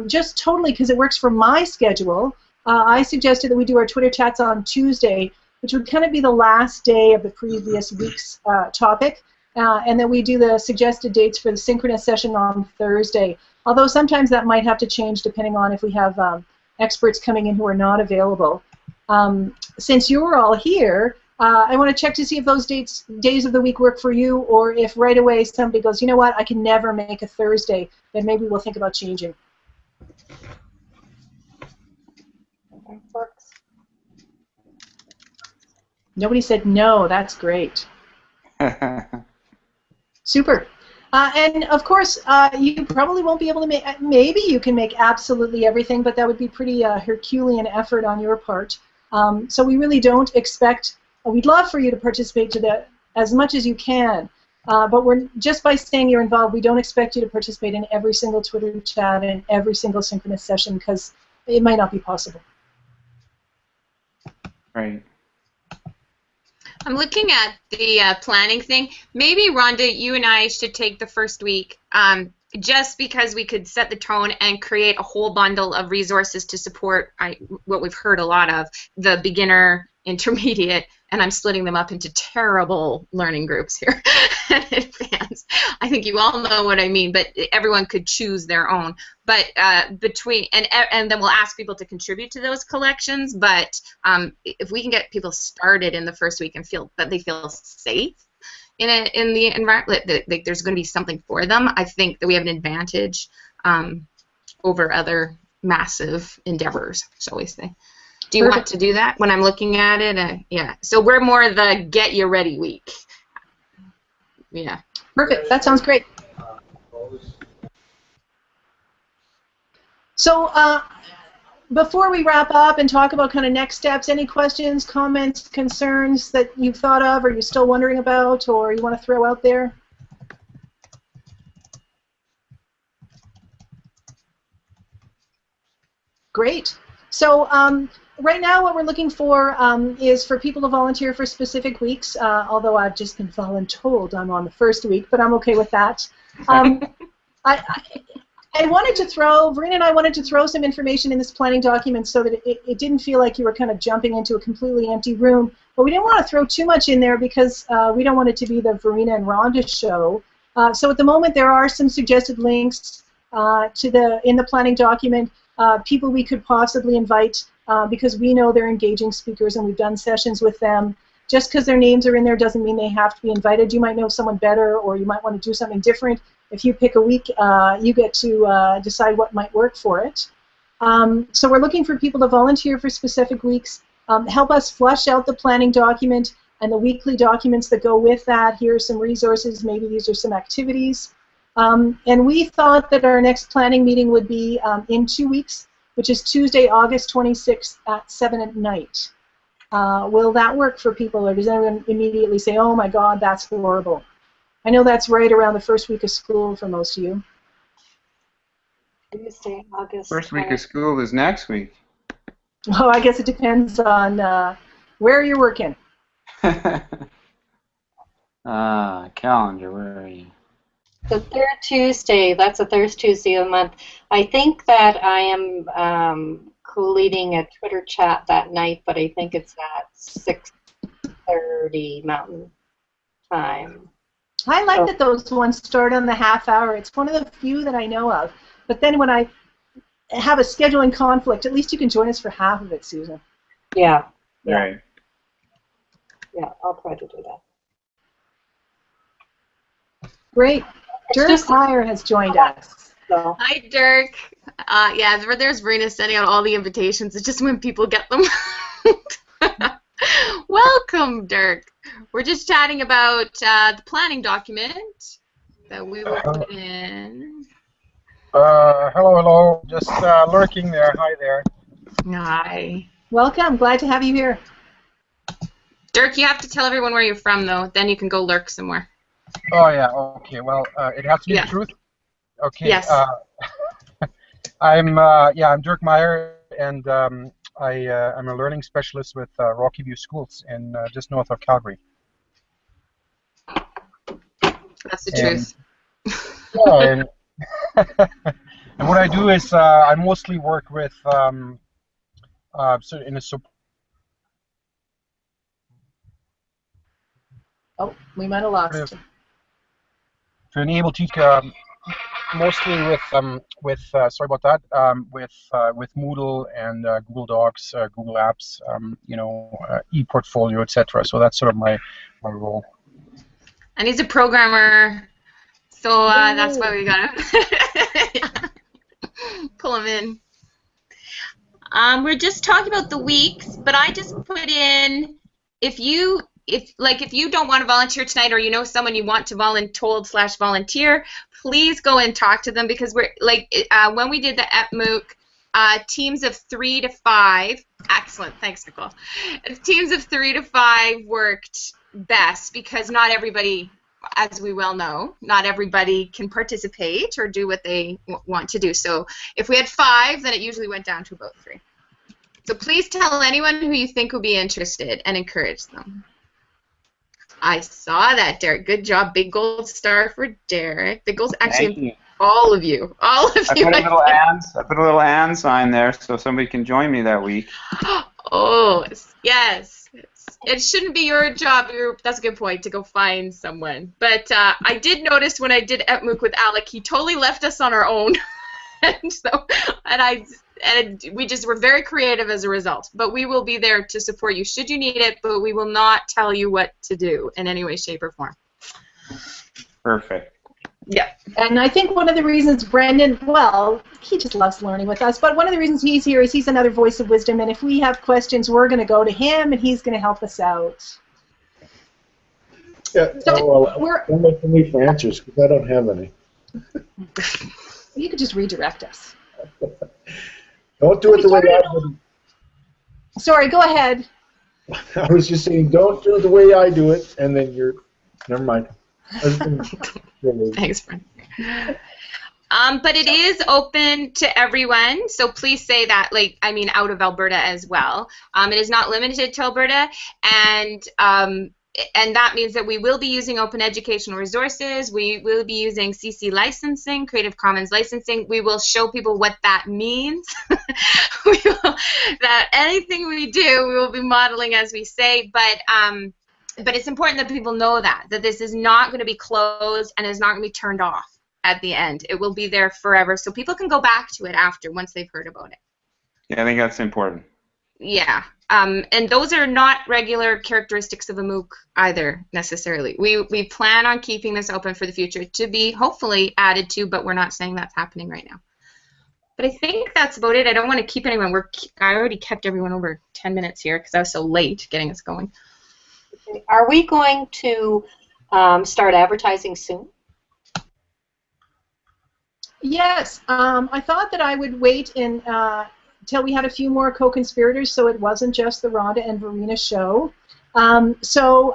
just totally because it works for my schedule. I suggested that we do our Twitter chats on Tuesday, which would kind of be the last day of the previous week's topic, and then we do the suggested dates for the synchronous session on Thursday. Although sometimes that might have to change depending on if we have experts coming in who are not available. Since you're all here, I want to check to see if those days of the week work for you, or if right away somebody goes, you know what, I can never make a Thursday, then maybe we'll think about changing. Nobody said no. That's great. Super. And of course, you probably won't be able to make, maybe you can make absolutely everything, but that would be pretty Herculean effort on your part. So we really don't expect, we'd love for you to participate to as much as you can, but we're just by saying you're involved, we don't expect you to participate in every single Twitter chat and every single synchronous session, because it might not be possible. Right. I'm looking at the planning thing. Maybe, Rhonda, you and I should take the first week, just because we could set the tone and create a whole bundle of resources to support what we've heard a lot of, the beginner, intermediate, and I'm splitting them up into terrible learning groups here in advance. I think you all know what I mean, but everyone could choose their own. But and then we'll ask people to contribute to those collections. But if we can get people started in the first week and feel that they feel safe in the environment, that there's going to be something for them, I think that we have an advantage over other massive endeavors, shall we say. Do you want to do that when I'm looking at it? Yeah. So we're more the get you ready week. Yeah. Perfect. That sounds great. So before we wrap up and talk about kind of next steps, any questions, comments, concerns that you've thought of or you're still wondering about or you want to throw out there? Great. So right now what we're looking for is for people to volunteer for specific weeks, although I've just been voluntold I'm on the first week, but I'm okay with that. I wanted to throw, Verena and I wanted to throw some information in this planning document so that it didn't feel like you were kind of jumping into a completely empty room, but we didn't want to throw too much in there because we don't want it to be the Verena and Rhonda show. So at the moment there are some suggested links in the planning document, people we could possibly invite because we know they're engaging speakers and we've done sessions with them. Just because their names are in there doesn't mean they have to be invited. You might know someone better or you might want to do something different. If you pick a week, you get to decide what might work for it. So we're looking for people to volunteer for specific weeks, help us flush out the planning document and the weekly documents that go with that. Here are some resources, maybe these are some activities. And we thought that our next planning meeting would be in 2 weeks, which is Tuesday, August 26th at 7 at night. Will that work for people, or does anyone immediately say, oh my God, that's horrible? I know that's right around the first week of school for most of you. Tuesday, August. First week of school is next week. Oh, I guess it depends on where you're working. Calendar, where are you? The third Tuesday, that's the third Tuesday of the month. I think that I am co-leading a Twitter chat that night, but I think it's at 6:30 Mountain Time. I like that those ones start on the half hour. It's one of the few that I know of. But then when I have a scheduling conflict, at least you can join us for half of it, Susan. Yeah. Right. Yeah, I'll try to do that. Great. Dirk Meyer has joined us. So. Hi, Dirk. Yeah, there's Verena sending out all the invitations. It's just when people get them. Welcome, Dirk. We're just chatting about the planning document that we will put in. Hello. Just lurking there. Hi there. Hi. Welcome. Glad to have you here. Dirk, you have to tell everyone where you're from, though. Then you can go lurk somewhere. Oh, yeah. Okay. Well, it has to be the truth. Okay. Yes. I'm Dirk Meyer, and I'm a learning specialist with Rocky View Schools in just north of Calgary. That's the truth. Yeah, and what I do is I mostly work with in a support. Oh, we might have lost you. To enable teaching, mostly with sorry about that, with Moodle and Google Docs, Google Apps, ePortfolio, etc. So that's sort of my role. And he's a programmer, so that's why we gotta pull him in. We're just talking about the weeks, but I just put in if you don't want to volunteer tonight, or you know someone you want to volunteer, please go and talk to them, because we're when we did the EPMOOC, teams of 3 to 5. Excellent, thanks, Nicole. Teams of 3 to 5 worked best, because not everybody, as we well know, not everybody can participate or do what they want to do. So if we had 5, then it usually went down to about 3. So please tell anyone who you think will be interested and encourage them. I saw that, Derek. Good job. Big gold star for Derek. Big gold, actually, all of you. All of you. I put a little and sign there so somebody can join me that week. Oh, yes. It shouldn't be your job. That's a good point, to go find someone. But I did notice when I did EPMOOC with Alec, he totally left us on our own. And we just were very creative as a result. But we will be there to support you should you need it, but we will not tell you what to do in any way, shape, or form. Perfect. Yeah. And I think one of the reasons Brendan, well, he just loves learning with us, but one of the reasons he's here is he's another voice of wisdom, and if we have questions, we're going to go to him, and he's going to help us out. Yeah, don't look for me for answers, because I don't have any. You could just redirect us. Don't do it the way I do it. Sorry, go ahead. I was just saying, don't do it the way I do it, and then you're... Never mind. Thanks, Brent. But it is open to everyone, so please say that, out of Alberta as well. It is not limited to Alberta, and that means that we will be using open educational resources. We will be using CC licensing, Creative Commons licensing. We will show people what that means. That anything we do, we will be modeling as we say. But it's important that people know that this is not going to be closed and is not going to be turned off at the end. It will be there forever, so people can go back to it after, once they've heard about it. Yeah, I think that's important. Yeah. And those are not regular characteristics of a MOOC either, necessarily. We plan on keeping this open for the future to be hopefully added to, but we're not saying that's happening right now. But I think that's about it. I don't want to keep anyone. I already kept everyone over 10 minutes here because I was so late getting us going. Are we going to start advertising soon? Yes. I thought that I would wait until we had a few more co-conspirators, so it wasn't just the Rhonda and Verena show. So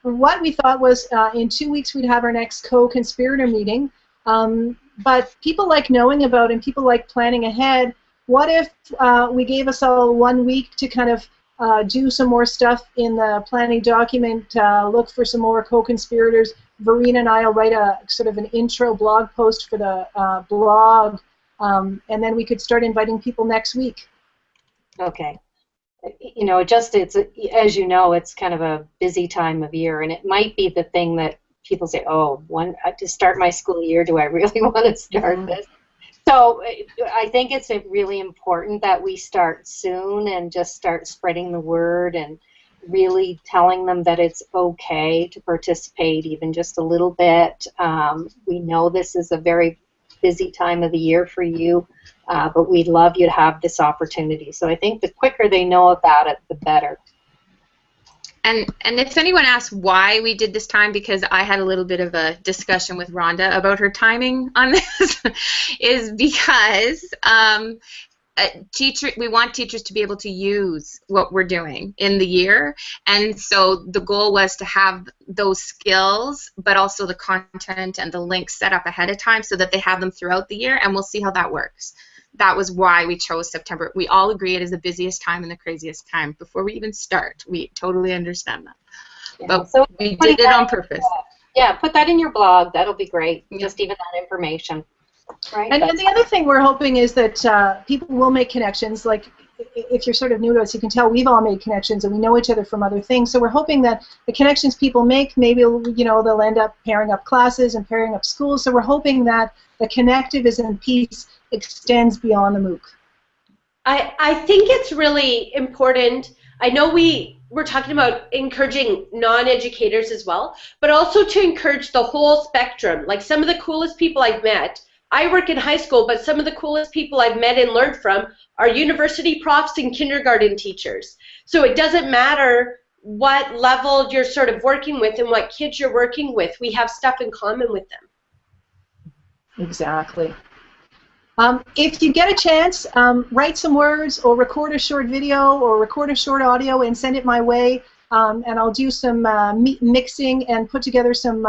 what we thought was in 2 weeks we'd have our next co-conspirator meeting. But people like knowing about and people like planning ahead. What if we gave us all 1 week to kind of do some more stuff in the planning document, look for some more co-conspirators. Verena and I will write a sort of an intro blog post for the blog, and then we could start inviting people next week. Okay. You know, it's as you know, it's kind of a busy time of year, and it might be the thing that people say, oh, to start my school year, do I really want to start this? So I think it's really important that we start soon and just start spreading the word and really telling them that it's okay to participate even just a little bit. We know this is a very busy time of the year for you, but we'd love you to have this opportunity. So I think the quicker they know about it, the better. And if anyone asks why we did this time, because I had a little bit of a discussion with Rhonda about her timing on this, is because we want teachers to be able to use what we're doing in the year, and so the goal was to have those skills, but also the content and the links set up ahead of time so that they have them throughout the year, and we'll see how that works. That was why we chose September. We all agree it is the busiest time and the craziest time before we even start. We totally understand that. Yeah, but so we did it on purpose. Yeah, put that in your blog. That'll be great. Just even that information. Right? And the other thing we're hoping is that people will make connections. Like, if you're sort of new to us, you can tell we've all made connections and we know each other from other things. So we're hoping that the connections people make, maybe, you know, they'll end up pairing up classes and pairing up schools. So we're hoping that the connectivism piece extends beyond the MOOC. I think it's really important. I know we're talking about encouraging non-educators as well, but also to encourage the whole spectrum. Like, some of the coolest people I've met, I work in high school, but some of the coolest people I've met and learned from are university profs and kindergarten teachers. So it doesn't matter what level you're sort of working with and what kids you're working with. We have stuff in common with them. Exactly. If you get a chance, write some words or record a short video or record a short audio and send it my way, and I'll do some mixing and put together some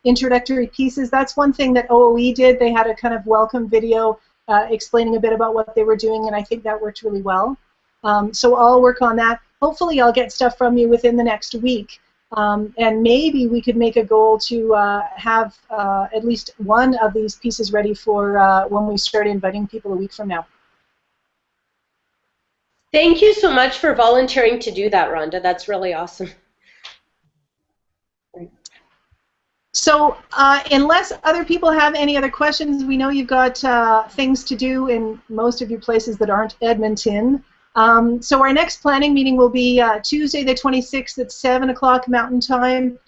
introductory pieces. That's one thing that OOE did. They had a kind of welcome video explaining a bit about what they were doing, and I think that worked really well. So I'll work on that. Hopefully I'll get stuff from you within the next week. And maybe we could make a goal to have at least one of these pieces ready for when we start inviting people a week from now. Thank you so much for volunteering to do that, Rhonda. That's really awesome. So unless other people have any other questions, we know you've got things to do in most of your places that aren't Edmonton. So our next planning meeting will be Tuesday the 26th at 7 o'clock Mountain Time.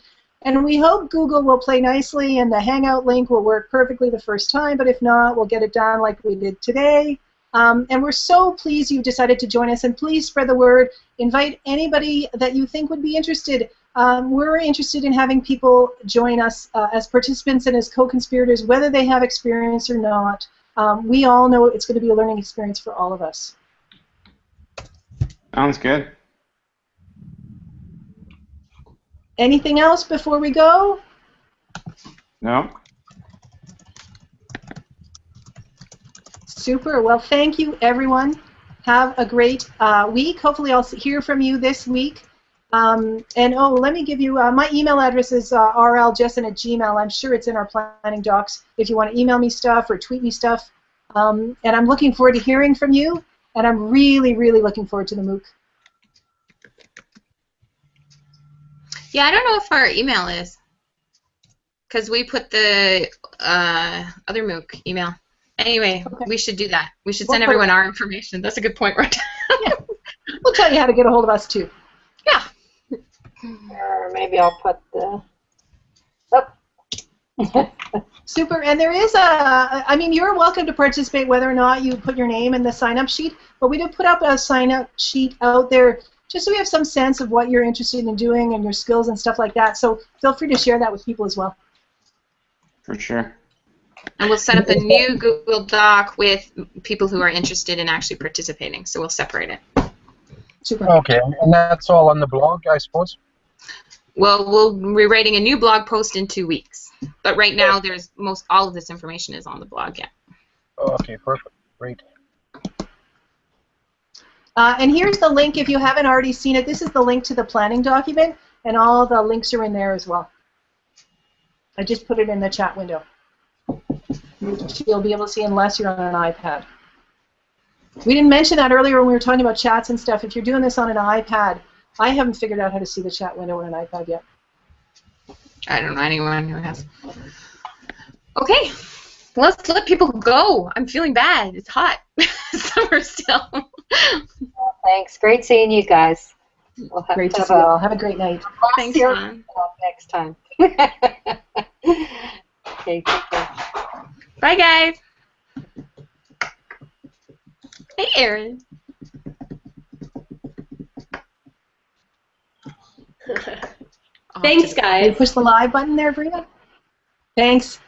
And we hope Google will play nicely and the Hangout link will work perfectly the first time, but if not, we'll get it done like we did today. And we're so pleased you decided to join us, and please spread the word. Invite anybody that you think would be interested. We're interested in having people join us as participants and as co-conspirators, whether they have experience or not. We all know it's going to be a learning experience for all of us. Sounds good. Anything else before we go? No. Super. Well, thank you, everyone. Have a great week. Hopefully I'll hear from you this week. And oh, let me give you my email address is rljessen@gmail. I'm sure it's in our planning docs if you want to email me stuff or tweet me stuff. And I'm looking forward to hearing from you. And I'm really, really looking forward to the MOOC. Yeah, I don't know if our email is, because we put the other MOOC email. Anyway, okay. We should do that. We should send everyone our information. That's a good point, right? Yeah. We'll tell you how to get a hold of us, too. Yeah. Or maybe I'll put the... Oh. Super, and there is I mean, you're welcome to participate whether or not you put your name in the sign-up sheet, but we did put up a sign-up sheet out there just so we have some sense of what you're interested in doing and your skills and stuff like that, so feel free to share that with people as well. For sure. And we'll set up a new Google Doc with people who are interested in actually participating, so we'll separate it. Super. Okay, and that's all on the blog, I suppose? Well, we'll be writing a new blog post in 2 weeks. But right now, there's all of this information is on the blog, yeah. Okay, perfect. Great. And here's the link if you haven't already seen it. This is the link to the planning document, and all the links are in there as well. I just put it in the chat window. You'll be able to see unless you're on an iPad. We didn't mention that earlier when we were talking about chats and stuff. If you're doing this on an iPad, I haven't figured out how to see the chat window on an iPad yet. I don't know anyone who has. Okay, let's let people go. I'm feeling bad. It's hot. Summer still. Thanks. Great seeing you guys. We'll have Great to see you all. Have a great night. Thanks, Dawn. Next time. Okay, take care. Bye, guys. Hey, Erin. Thanks, Can guys. you push the live button there, Brina? Thanks.